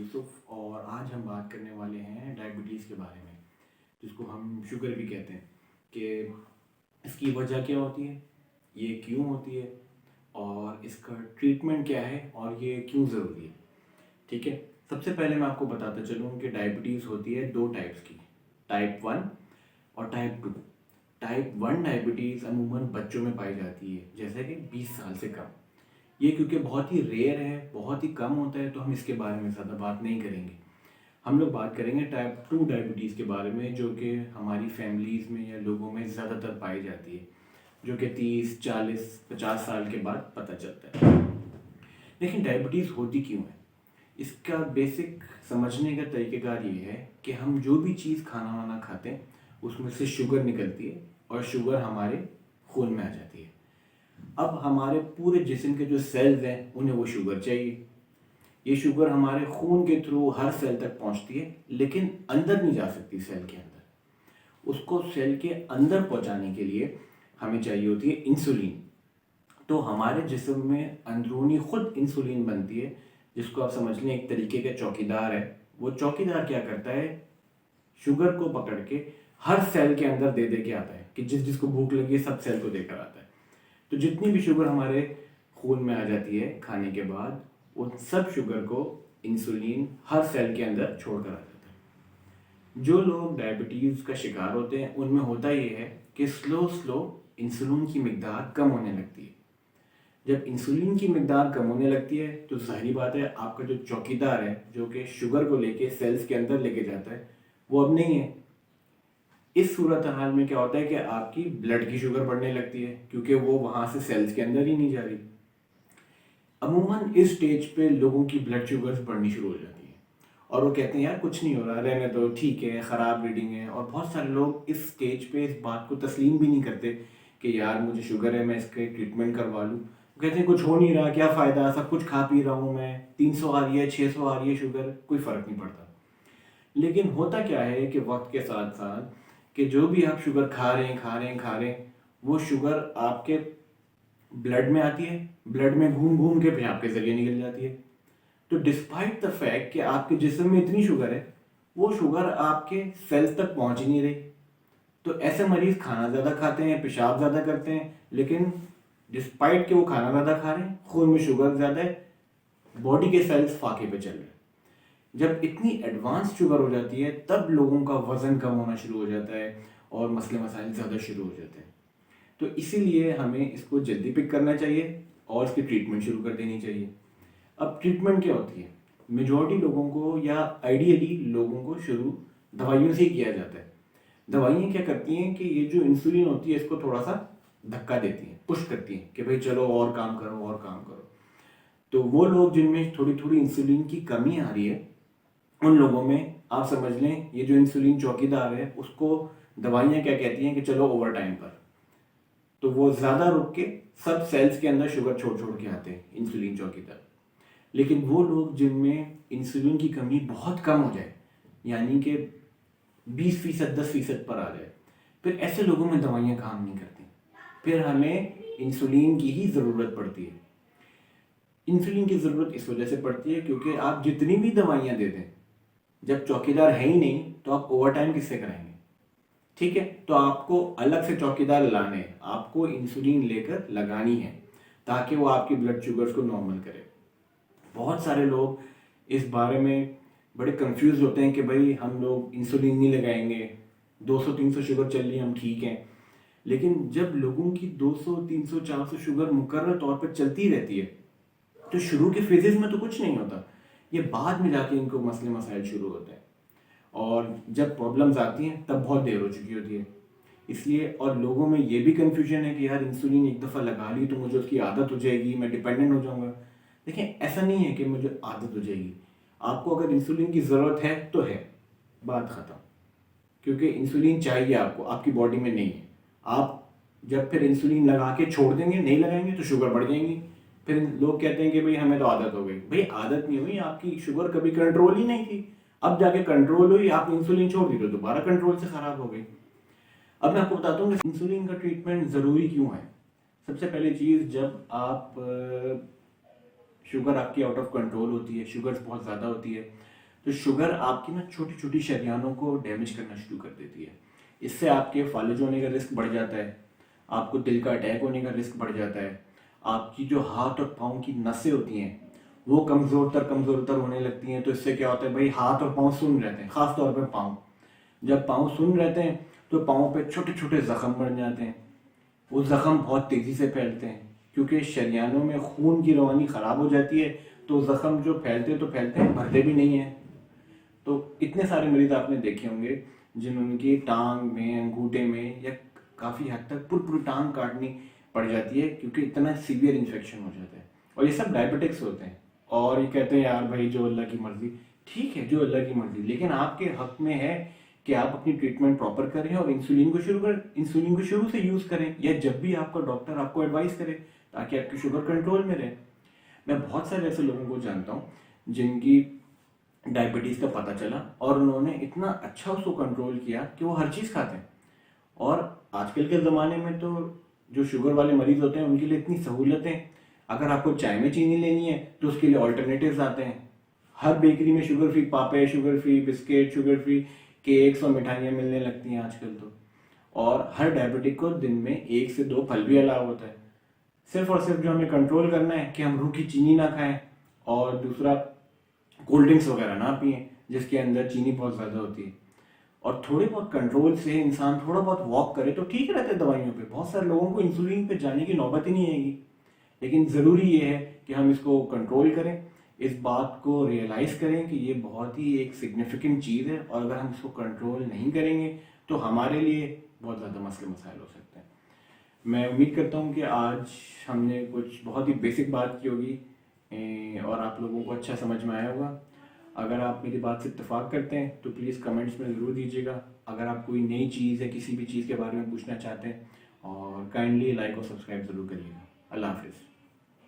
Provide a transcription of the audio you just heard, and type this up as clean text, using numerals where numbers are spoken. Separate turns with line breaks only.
यूसुफ और आज हम बात करने वाले हैं डायबिटीज़ के बारे में, जिसको हम शुगर भी कहते हैं कि इसकी वजह क्या होती है, ये क्यों होती है और इसका ट्रीटमेंट क्या है और ये क्यों ज़रूरी है। ठीक है, सबसे पहले मैं आपको बताता चलूँ कि डायबिटीज़ होती है दो टाइप्स की, टाइप 1 और टाइप 2। टाइप 1 डायबिटीज़ अमूमन बच्चों में पाई जाती है, जैसे कि 20 साल से कम। ये क्योंकि बहुत ही रेयर है, बहुत ही कम होता है, तो हम इसके बारे में ज़्यादा बात नहीं करेंगे। हम लोग बात करेंगे टाइप 2 डायबिटीज़ के बारे में, जो कि हमारी फैमिलीज़ में या लोगों में ज़्यादातर पाई जाती है, जो कि 30, 40, 50 साल के बाद पता चलता है। लेकिन डायबिटीज़ होती क्यों है? इसका बेसिक समझने का तरीक़ेकार ये है कि हम जो भी चीज़ खाना वाना खाते हैं, उसमें से शुगर निकलती है और शुगर हमारे खून में आ जाती है। अब हमारे पूरे जिस्म के जो सेल्स हैं, उन्हें वो शुगर चाहिए। ये शुगर हमारे खून के थ्रू हर सेल तक पहुंचती है, लेकिन अंदर नहीं जा सकती सेल के अंदर। उसको सेल के अंदर पहुंचाने के लिए हमें चाहिए होती है इंसुलिन। तो हमारे जिस्म में अंदरूनी खुद इंसुलिन बनती है, जिसको आप समझ लें एक तरीके का चौकीदार है। वो चौकीदार क्या करता है, शुगर को पकड़ के हर सेल के अंदर दे के आता है कि जिसको भूख लगी है सब सेल को देकर आता है। तो जितनी भी शुगर हमारे खून में आ जाती है खाने के बाद, उन सब शुगर को इंसुलिन हर सेल के अंदर छोड़कर आ जाता है। जो लोग डायबिटीज़ का शिकार होते हैं, उनमें होता ये है कि स्लो स्लो इंसुलिन की मिकदार कम होने लगती है। जब इंसुलिन की मिकदार कम होने लगती है तो ज़ाहिरी बात है, आपका जो चौकीदार है, जो कि शुगर को लेके सेल्स के अंदर लेके जाता है, वो अब नहीं है। इस सूरत हाल में क्या होता है कि आपकी ब्लड की शुगर बढ़ने लगती है, क्योंकि वो वहाँ से सेल्स के अंदर ही नहीं जा रही। अमूमन इस स्टेज पे लोगों की ब्लड शुगर्स बढ़नी शुरू हो जाती है और वो कहते हैं यार कुछ नहीं हो रहा, रहने दो, ठीक है, ख़राब रीडिंग है। और बहुत सारे लोग इस स्टेज पे इस बात को तस्लीम भी नहीं करते कि यार मुझे शुगर है, मैं इसके ट्रीटमेंट करवा लूँ। कहते हैं कुछ हो नहीं रहा, क्या फ़ायदा, सब कुछ खा पी रहा हूँ मैं, 300 आ रही है, 600 आ रही है शुगर, कोई फ़र्क नहीं पड़ता। लेकिन होता क्या है कि वक्त के साथ साथ कि जो भी आप शुगर खा रहे हैं, वो शुगर आपके ब्लड में आती है, ब्लड में घूम घूम के पेशाब के जरिए निकल जाती है। तो डिस्पाइट द फैक्ट कि आपके जिस्म में इतनी शुगर है, वो शुगर आपके सेल्स तक पहुंच ही नहीं रही। तो ऐसे मरीज खाना ज़्यादा खाते हैं, पेशाब ज़्यादा करते हैं, लेकिन डिस्पाइट कि वो खाना ज़्यादा खा रहे हैं, खून में शुगर ज़्यादा है, बॉडी के सेल्स फाके पे चल रहे हैं। जब इतनी एडवांस शुगर हो जाती है, तब लोगों का वज़न कम होना शुरू हो जाता है और मसले मसाइल ज़्यादा शुरू हो जाते हैं। तो इसीलिए हमें इसको जल्दी पिक करना चाहिए और इसकी ट्रीटमेंट शुरू कर देनी चाहिए। अब ट्रीटमेंट क्या होती है? मेजॉरिटी लोगों को या आइडियली लोगों को शुरू दवाइयों से ही किया जाता है। दवाइयाँ क्या करती हैं कि ये जो इंसुलिन होती है, इसको थोड़ा सा धक्का देती हैं, पुश करती हैं कि भाई चलो और काम करो और काम करो। तो वो लोग जिनमें थोड़ी थोड़ी इंसुलिन की कमी आ रही है, उन लोगों में आप समझ लें ये जो इंसुलिन चौकीदार है, उसको दवाइयाँ क्या कहती हैं कि चलो ओवर टाइम पर। तो वो ज़्यादा रुक के सब सेल्स के अंदर शुगर छोड़ छोड़ के आते हैं इंसुलिन चौकीदार। लेकिन वो लोग जिनमें इंसुलिन की कमी बहुत कम हो जाए, यानी कि 20%, 10% पर आ जाए, फिर ऐसे लोगों में दवाइयाँ काम नहीं करती। फिर हमें इंसुलिन की ही ज़रूरत पड़ती है। इंसुलिन की ज़रूरत इस वजह से पड़ती है क्योंकि आप जितनी भी दवाइयाँ दे दें, जब चौकीदार है ही नहीं तो आप ओवर टाइम किससे कराएंगे? ठीक है, तो आपको अलग से चौकीदार लाने हैं, आपको इंसुलिन लेकर लगानी है ताकि वो आपकी ब्लड शुगर्स को नॉर्मल करे। बहुत सारे लोग इस बारे में बड़े कंफ्यूज होते हैं कि भाई हम लोग इंसुलिन नहीं लगाएंगे, 200-300 शुगर चल रही है, हम ठीक हैं। लेकिन जब लोगों की 200, 300, 400 शुगर मुकर्रर तौर पर चलती रहती है, तो शुरू के फेजेस में तो कुछ नहीं होता, ये बाद में जाके इनको मसले मसाइल शुरू होते हैं और जब प्रॉब्लम्स आती हैं तब बहुत देर हो चुकी होती है। इसलिए और लोगों में ये भी कन्फ्यूजन है कि यार इंसुलिन एक दफ़ा लगा ली तो मुझे उसकी आदत हो जाएगी, मैं डिपेंडेंट हो जाऊंगा। देखिए, ऐसा नहीं है कि मुझे आदत हो जाएगी। आपको अगर इंसुलिन की ज़रूरत है तो है, बात ख़त्म। क्योंकि इंसुलिन चाहिए आपको, आपकी बॉडी में नहीं है। आप जब फिर इंसुलिन लगा के छोड़ देंगे, नहीं लगाएंगे, तो शुगर बढ़ जाएंगी। फिर लोग कहते हैं कि भाई हमें तो आदत हो गई। भाई आदत नहीं हुई, आपकी शुगर कभी कंट्रोल ही नहीं थी, अब जाके कंट्रोल हुई, आपने इंसुलिन छोड़ दी तो दोबारा कंट्रोल से ख़राब हो गई। अब मैं आपको बताता हूँ कि इंसुलिन का ट्रीटमेंट ज़रूरी क्यों है। सबसे पहली चीज़, जब आप शुगर आपकी आउट ऑफ कंट्रोल होती है, शुगर्स बहुत ज़्यादा होती है, तो शुगर आपकी ना छोटी छोटी शरीयानों को डैमेज करना शुरू कर देती है। इससे आपके फालिज होने का रिस्क बढ़ जाता है, आपको दिल का अटैक होने का रिस्क बढ़ जाता है, आपकी जो हाथ और पाँव की नसें होती हैं वो कमज़ोर तर होने लगती हैं। तो इससे क्या होता है भाई, हाथ और पाँव सुन्न रहते हैं, ख़ास तौर पे पाँव। जब पाँव सुन्न रहते हैं तो पाँव पे छोटे छोटे ज़ख़म बन जाते हैं। वो ज़ख़म बहुत तेज़ी से फैलते हैं क्योंकि शरीयानों में खून की रवानी ख़राब हो जाती है। तो ज़ख़म जो फैलते हैं, भरते भी नहीं हैं। तो इतने सारे मरीज आपने देखे होंगे जिनकी टांग में, अंगूठे में या काफ़ी हद तक पूरी टांग काटनी पड़ जाती है क्योंकि इतना सीवियर इन्फेक्शन हो जाता है। और ये सब डायबिटिक्स होते हैं। और ये कहते हैं यार भाई जो अल्लाह की मर्जी, ठीक है जो अल्लाह की मर्जी, लेकिन आपके हक में है कि आप अपनी ट्रीटमेंट प्रॉपर करें और इंसुलिन को शुरू से यूज़ करें या जब भी आपका डॉक्टर आपको एडवाइस करे, ताकि आपकी शुगर कंट्रोल में रहे। मैं बहुत सारे ऐसे लोगों को जानता हूँ जिनकी डायबिटीज़ का पता चला और उन्होंने इतना अच्छा उसको कंट्रोल किया कि वो हर चीज़ खाते हैं। और आजकल के ज़माने में तो जो शुगर वाले मरीज होते हैं उनके लिए इतनी सहूलतें, अगर आपको चाय में चीनी लेनी है तो उसके लिए ऑल्टरनेटिव्स आते हैं। हर बेकरी में शुगर फ्री पापे, sugar free biscuit, sugar free cakes और मिठाइयाँ मिलने लगती हैं आजकल तो। और हर डायबिटिक को दिन में 1 से 2 फल भी अलाउ होता है। सिर्फ और सिर्फ जो हमें कंट्रोल करना है कि हम रूखी चीनी ना खाएं और दूसरा कोल्ड ड्रिंक्स वगैरह ना पिए जिसके अंदर चीनी बहुत ज़्यादा होती है। और थोड़े बहुत कंट्रोल से इंसान थोड़ा बहुत वॉक करे तो ठीक रहते हैं दवाइयों पे। बहुत सारे लोगों को इंसुलिन पे जाने की नौबत ही नहीं आएगी। लेकिन ज़रूरी ये है कि हम इसको कंट्रोल करें, इस बात को रियलाइज़ करें कि ये बहुत ही एक सिग्निफिकेंट चीज़ है और अगर हम इसको कंट्रोल नहीं करेंगे तो हमारे लिए बहुत ज़्यादा मसले मसाइल हो सकते हैं। मैं उम्मीद करता हूँ कि आज हमने कुछ बहुत ही बेसिक बात की होगी और आप लोगों को अच्छा समझ में आया होगा। अगर आप मेरी बात से इत्तेफाक करते हैं तो प्लीज़ कमेंट्स में ज़रूर दीजिएगा। अगर आप कोई नई चीज़ या किसी भी चीज़ के बारे में पूछना चाहते हैं और काइंडली लाइक और सब्सक्राइब ज़रूर करिएगा। अल्लाह हाफिज़।